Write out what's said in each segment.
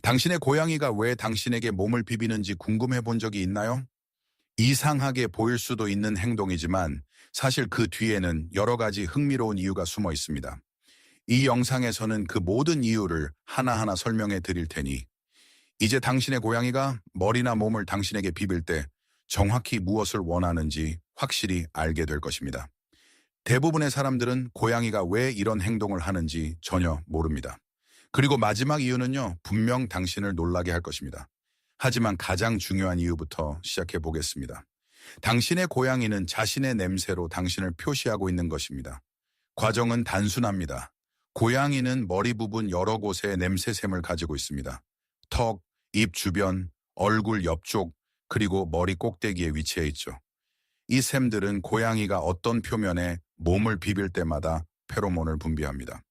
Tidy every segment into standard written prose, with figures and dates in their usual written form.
당신의 고양이가 왜 당신에게 몸을 비비는지 궁금해 본 적이 있나요? 이상하게 보일 수도 있는 행동이지만 사실 그 뒤에는 여러 가지 흥미로운 이유가 숨어 있습니다. 이 영상에서는 그 모든 이유를 하나하나 설명해 드릴 테니 이제 당신의 고양이가 머리나 몸을 당신에게 비빌 때 정확히 무엇을 원하는지 확실히 알게 될 것입니다. 대부분의 사람들은 고양이가 왜 이런 행동을 하는지 전혀 모릅니다. 그리고 마지막 이유는요, 분명 당신을 놀라게 할 것입니다. 하지만 가장 중요한 이유부터 시작해 보겠습니다. 당신의 고양이는 자신의 냄새로 당신을 표시하고 있는 것입니다. 과정은 단순합니다. 고양이는 머리 부분 여러 곳에 냄새샘을 가지고 있습니다. 턱, 입 주변, 얼굴 옆쪽, 그리고 머리 꼭대기에 위치해 있죠. 이 샘들은 고양이가 어떤 표면에 몸을 비빌 때마다 페로몬을 분비합니다.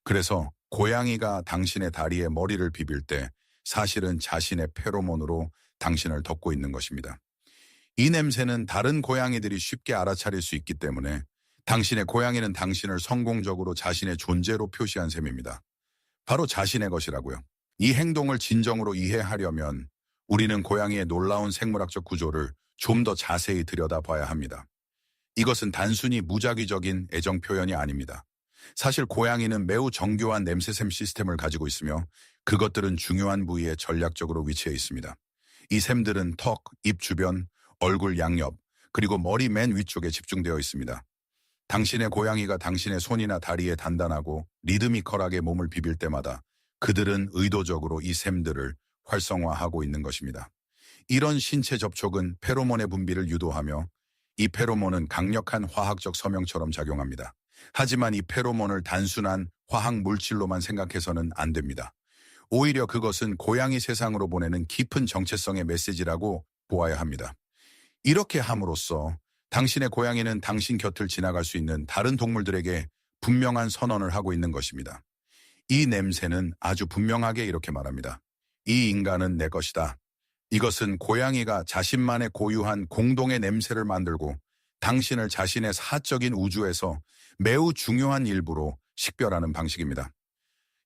그래서 고양이가 당신의 다리에 머리를 비빌 때 사실은 자신의 페로몬으로 당신을 덮고 있는 것입니다. 이 냄새는 다른 고양이들이 쉽게 알아차릴 수 있기 때문에 당신의 고양이는 당신을 성공적으로 자신의 존재로 표시한 셈입니다. 바로 자신의 것이라고요. 이 행동을 진정으로 이해하려면 우리는 고양이의 놀라운 생물학적 구조를 좀 더 자세히 들여다봐야 합니다. 이것은 단순히 무작위적인 애정 표현이 아닙니다. 사실 고양이는 매우 정교한 냄새샘 시스템을 가지고 있으며 그것들은 중요한 부위에 전략적으로 위치해 있습니다. 이 샘들은 턱, 입 주변, 얼굴 양옆, 그리고 머리 맨 위쪽에 집중되어 있습니다. 당신의 고양이가 당신의 손이나 다리에 단단하고 리드미컬하게 몸을 비빌 때마다 그들은 의도적으로 이 샘들을 활성화하고 있는 것입니다. 이런 신체 접촉은 페로몬의 분비를 유도하며 이 페로몬은 강력한 화학적 서명처럼 작용합니다. 하지만 이 페로몬을 단순한 화학 물질로만 생각해서는 안 됩니다. 오히려 그것은 고양이 세상으로 보내는 깊은 정체성의 메시지라고 보아야 합니다. 이렇게 함으로써 당신의 고양이는 당신 곁을 지나갈 수 있는 다른 동물들에게 분명한 선언을 하고 있는 것입니다. 이 냄새는 아주 분명하게 이렇게 말합니다. 이 인간은 내 것이다. 이것은 고양이가 자신만의 고유한 공동의 냄새를 만들고 당신을 자신의 사적인 우주에서 매우 중요한 일부로 식별하는 방식입니다.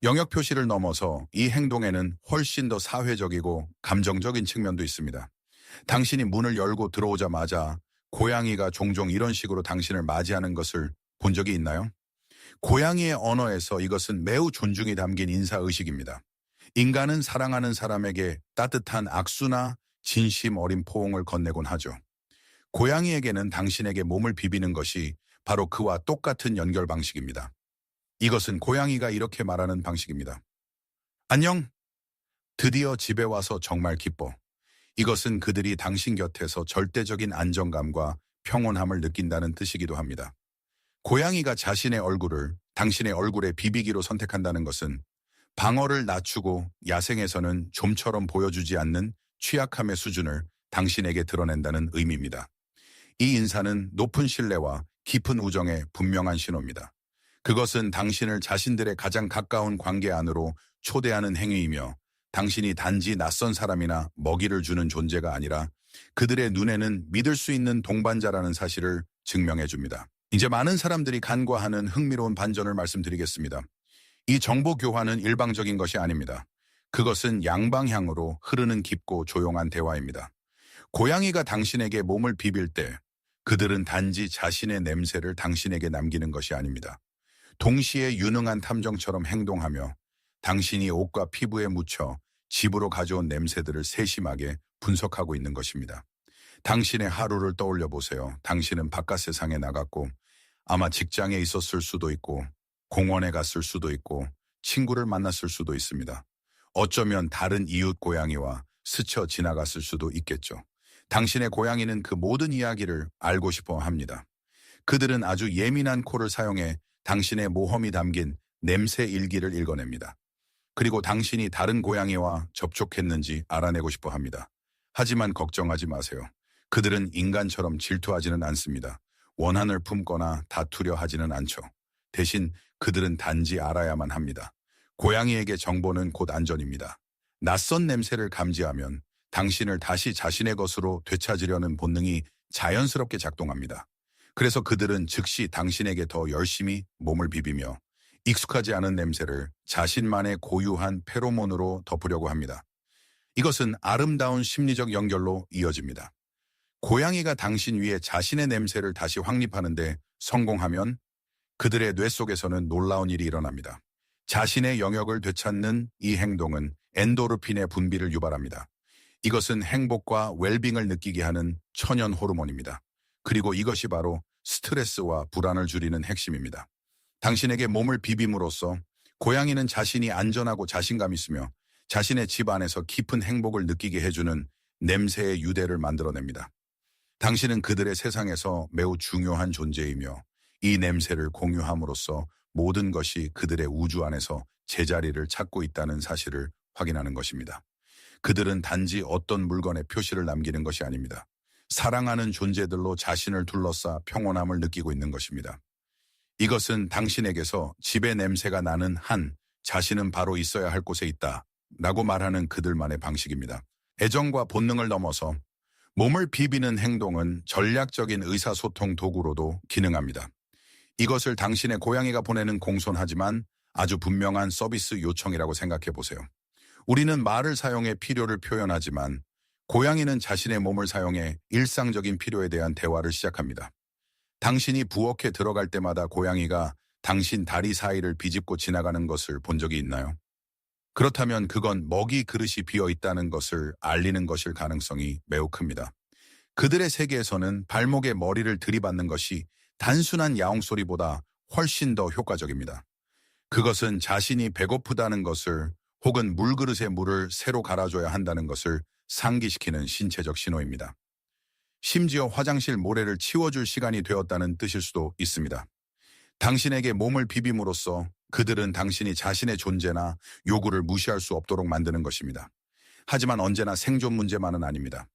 영역 표시를 넘어서 이 행동에는 훨씬 더 사회적이고 감정적인 측면도 있습니다. 당신이 문을 열고 들어오자마자 고양이가 종종 이런 식으로 당신을 맞이하는 것을 본 적이 있나요? 고양이의 언어에서 이것은 매우 존중이 담긴 인사의식입니다. 인간은 사랑하는 사람에게 따뜻한 악수나 진심 어린 포옹을 건네곤 하죠. 고양이에게는 당신에게 몸을 비비는 것이 바로 그와 똑같은 연결 방식입니다. 이것은 고양이가 이렇게 말하는 방식입니다. 안녕. 드디어 집에 와서 정말 기뻐. 이것은 그들이 당신 곁에서 절대적인 안정감과 평온함을 느낀다는 뜻이기도 합니다. 고양이가 자신의 얼굴을 당신의 얼굴에 비비기로 선택한다는 것은 방어를 낮추고 야생에서는 좀처럼 보여주지 않는 취약함의 수준을 당신에게 드러낸다는 의미입니다. 이 인사는 높은 신뢰와 깊은 우정의 분명한 신호입니다. 그것은 당신을 자신들의 가장 가까운 관계 안으로 초대하는 행위이며 당신이 단지 낯선 사람이나 먹이를 주는 존재가 아니라 그들의 눈에는 믿을 수 있는 동반자라는 사실을 증명해 줍니다. 이제 많은 사람들이 간과하는 흥미로운 반전을 말씀드리겠습니다. 이 정보 교환은 일방적인 것이 아닙니다. 그것은 양방향으로 흐르는 깊고 조용한 대화입니다. 고양이가 당신에게 몸을 비빌 때 그들은 단지 자신의 냄새를 당신에게 남기는 것이 아닙니다. 동시에 유능한 탐정처럼 행동하며 당신이 옷과 피부에 묻혀 집으로 가져온 냄새들을 세심하게 분석하고 있는 것입니다. 당신의 하루를 떠올려 보세요. 당신은 바깥 세상에 나갔고 아마 직장에 있었을 수도 있고 공원에 갔을 수도 있고 친구를 만났을 수도 있습니다. 어쩌면 다른 이웃 고양이와 스쳐 지나갔을 수도 있겠죠. 당신의 고양이는 그 모든 이야기를 알고 싶어 합니다. 그들은 아주 예민한 코를 사용해 당신의 모험이 담긴 냄새 일기를 읽어냅니다. 그리고 당신이 다른 고양이와 접촉했는지 알아내고 싶어 합니다. 하지만 걱정하지 마세요. 그들은 인간처럼 질투하지는 않습니다. 원한을 품거나 다투려 하지는 않죠. 대신 그들은 단지 알아야만 합니다. 고양이에게 정보는 곧 안전입니다. 낯선 냄새를 감지하면 당신을 다시 자신의 것으로 되찾으려는 본능이 자연스럽게 작동합니다. 그래서 그들은 즉시 당신에게 더 열심히 몸을 비비며 익숙하지 않은 냄새를 자신만의 고유한 페로몬으로 덮으려고 합니다. 이것은 아름다운 심리적 연결로 이어집니다. 고양이가 당신 위에 자신의 냄새를 다시 확립하는데 성공하면 그들의 뇌 속에서는 놀라운 일이 일어납니다. 자신의 영역을 되찾는 이 행동은 엔도르핀의 분비를 유발합니다. 이것은 행복과 웰빙을 느끼게 하는 천연 호르몬입니다. 그리고 이것이 바로 스트레스와 불안을 줄이는 핵심입니다. 당신에게 몸을 비빔으로써 고양이는 자신이 안전하고 자신감 있으며 자신의 집 안에서 깊은 행복을 느끼게 해주는 냄새의 유대를 만들어냅니다. 당신은 그들의 세상에서 매우 중요한 존재이며 이 냄새를 공유함으로써 모든 것이 그들의 우주 안에서 제자리를 찾고 있다는 사실을 확인하는 것입니다. 그들은 단지 어떤 물건의 표시를 남기는 것이 아닙니다. 사랑하는 존재들로 자신을 둘러싸 평온함을 느끼고 있는 것입니다. 이것은 당신에게서 집의 냄새가 나는 한 자신은 바로 있어야 할 곳에 있다 라고 말하는 그들만의 방식입니다. 애정과 본능을 넘어서 몸을 비비는 행동은 전략적인 의사소통 도구로도 기능합니다. 이것을 당신의 고양이가 보내는 공손하지만 아주 분명한 서비스 요청이라고 생각해 보세요. 우리는 말을 사용해 필요를 표현하지만 고양이는 자신의 몸을 사용해 일상적인 필요에 대한 대화를 시작합니다. 당신이 부엌에 들어갈 때마다 고양이가 당신 다리 사이를 비집고 지나가는 것을 본 적이 있나요? 그렇다면 그건 먹이 그릇이 비어 있다는 것을 알리는 것일 가능성이 매우 큽니다. 그들의 세계에서는 발목에 머리를 들이받는 것이 단순한 야옹 소리보다 훨씬 더 효과적입니다. 그것은 자신이 배고프다는 것을 혹은 물그릇에 물을 새로 갈아줘야 한다는 것을 상기시키는 신체적 신호입니다. 심지어 화장실 모래를 치워줄 시간이 되었다는 뜻일 수도 있습니다. 당신에게 몸을 비빔으로써 그들은 당신이 자신의 존재나 요구를 무시할 수 없도록 만드는 것입니다. 하지만 언제나 생존 문제만은 아닙니다.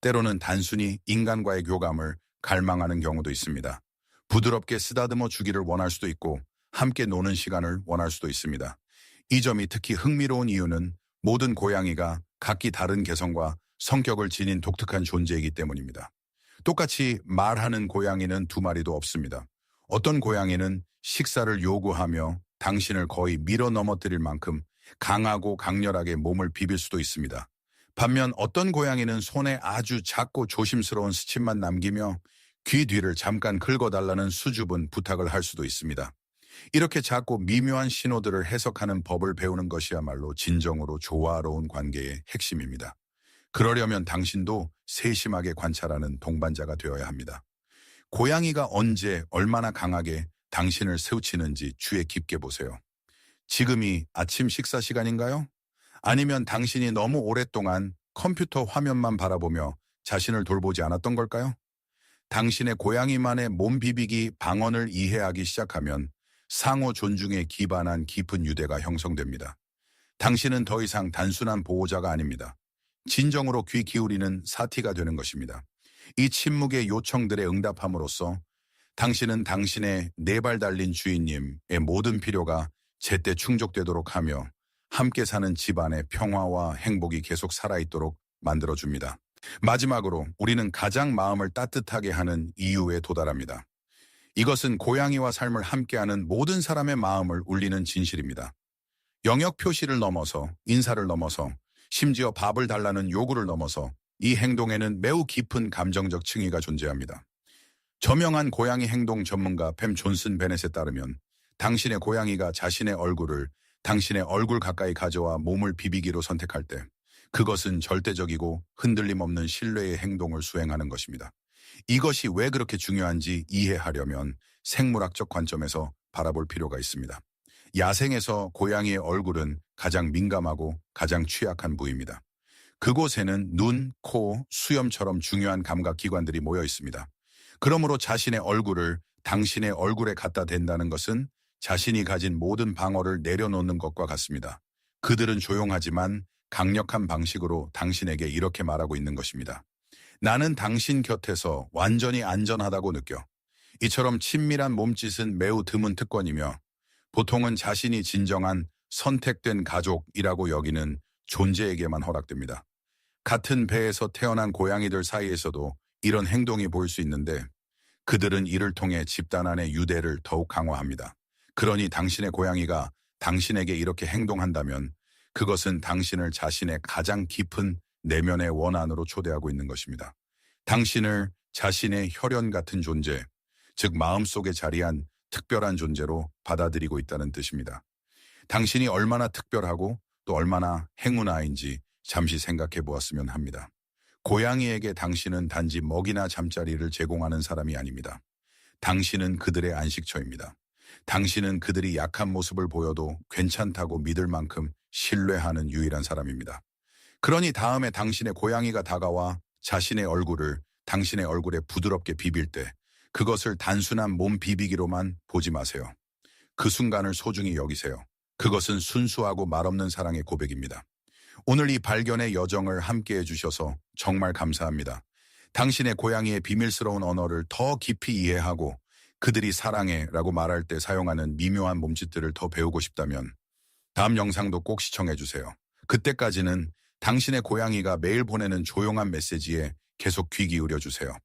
때로는 단순히 인간과의 교감을 갈망하는 경우도 있습니다. 부드럽게 쓰다듬어 주기를 원할 수도 있고 함께 노는 시간을 원할 수도 있습니다. 이 점이 특히 흥미로운 이유는 모든 고양이가 각기 다른 개성과 성격을 지닌 독특한 존재이기 때문입니다. 똑같이 말하는 고양이는 두 마리도 없습니다. 어떤 고양이는 식사를 요구하며 당신을 거의 밀어 넘어뜨릴 만큼 강하고 강렬하게 몸을 비빌 수도 있습니다. 반면 어떤 고양이는 손에 아주 작고 조심스러운 스침만 남기며 귀 뒤를 잠깐 긁어달라는 수줍은 부탁을 할 수도 있습니다. 이렇게 작고 미묘한 신호들을 해석하는 법을 배우는 것이야말로 진정으로 조화로운 관계의 핵심입니다. 그러려면 당신도 세심하게 관찰하는 동반자가 되어야 합니다. 고양이가 언제 얼마나 강하게 당신을 스우치는지 주의 깊게 보세요. 지금이 아침 식사 시간인가요? 아니면 당신이 너무 오랫동안 컴퓨터 화면만 바라보며 자신을 돌보지 않았던 걸까요? 당신의 고양이만의 몸 비비기 방언을 이해하기 시작하면 상호 존중에 기반한 깊은 유대가 형성됩니다. 당신은 더 이상 단순한 보호자가 아닙니다. 진정으로 귀 기울이는 사티가 되는 것입니다. 이 침묵의 요청들에 응답함으로써 당신은 당신의 네 발 달린 주인님의 모든 필요가 제때 충족되도록 하며 함께 사는 집안의 평화와 행복이 계속 살아있도록 만들어줍니다. 마지막으로 우리는 가장 마음을 따뜻하게 하는 이유에 도달합니다. 이것은 고양이와 삶을 함께하는 모든 사람의 마음을 울리는 진실입니다. 영역 표시를 넘어서, 인사를 넘어서, 심지어 밥을 달라는 요구를 넘어서 이 행동에는 매우 깊은 감정적 층위가 존재합니다. 저명한 고양이 행동 전문가 팸 존슨 베넷에 따르면 당신의 고양이가 자신의 얼굴을 당신의 얼굴 가까이 가져와 몸을 비비기로 선택할 때 그것은 절대적이고 흔들림 없는 신뢰의 행동을 수행하는 것입니다. 이것이 왜 그렇게 중요한지 이해하려면 생물학적 관점에서 바라볼 필요가 있습니다. 야생에서 고양이의 얼굴은 가장 민감하고 가장 취약한 부위입니다. 그곳에는 눈, 코, 수염처럼 중요한 감각기관들이 모여 있습니다. 그러므로 자신의 얼굴을 당신의 얼굴에 갖다 댄다는 것은 자신이 가진 모든 방어를 내려놓는 것과 같습니다. 그들은 조용하지만 강력한 방식으로 당신에게 이렇게 말하고 있는 것입니다. 나는 당신 곁에서 완전히 안전하다고 느껴. 이처럼 친밀한 몸짓은 매우 드문 특권이며 보통은 자신이 진정한 선택된 가족이라고 여기는 존재에게만 허락됩니다. 같은 배에서 태어난 고양이들 사이에서도 이런 행동이 보일 수 있는데 그들은 이를 통해 집단 안의 유대를 더욱 강화합니다. 그러니 당신의 고양이가 당신에게 이렇게 행동한다면 그것은 당신을 자신의 가장 깊은 내면의 원한으로 초대하고 있는 것입니다. 당신을 자신의 혈연 같은 존재, 즉 마음속에 자리한 특별한 존재로 받아들이고 있다는 뜻입니다. 당신이 얼마나 특별하고 또 얼마나 행운아인지 잠시 생각해 보았으면 합니다. 고양이에게 당신은 단지 먹이나 잠자리를 제공하는 사람이 아닙니다. 당신은 그들의 안식처입니다. 당신은 그들이 약한 모습을 보여도 괜찮다고 믿을 만큼 신뢰하는 유일한 사람입니다. 그러니 다음에 당신의 고양이가 다가와 자신의 얼굴을 당신의 얼굴에 부드럽게 비빌 때 그것을 단순한 몸 비비기로만 보지 마세요. 그 순간을 소중히 여기세요. 그것은 순수하고 말없는 사랑의 고백입니다. 오늘 이 발견의 여정을 함께 해주셔서 정말 감사합니다. 당신의 고양이의 비밀스러운 언어를 더 깊이 이해하고 그들이 사랑해라고 말할 때 사용하는 미묘한 몸짓들을 더 배우고 싶다면 다음 영상도 꼭 시청해주세요. 그때까지는 당신의 고양이가 매일 보내는 조용한 메시지에 계속 귀 기울여 주세요.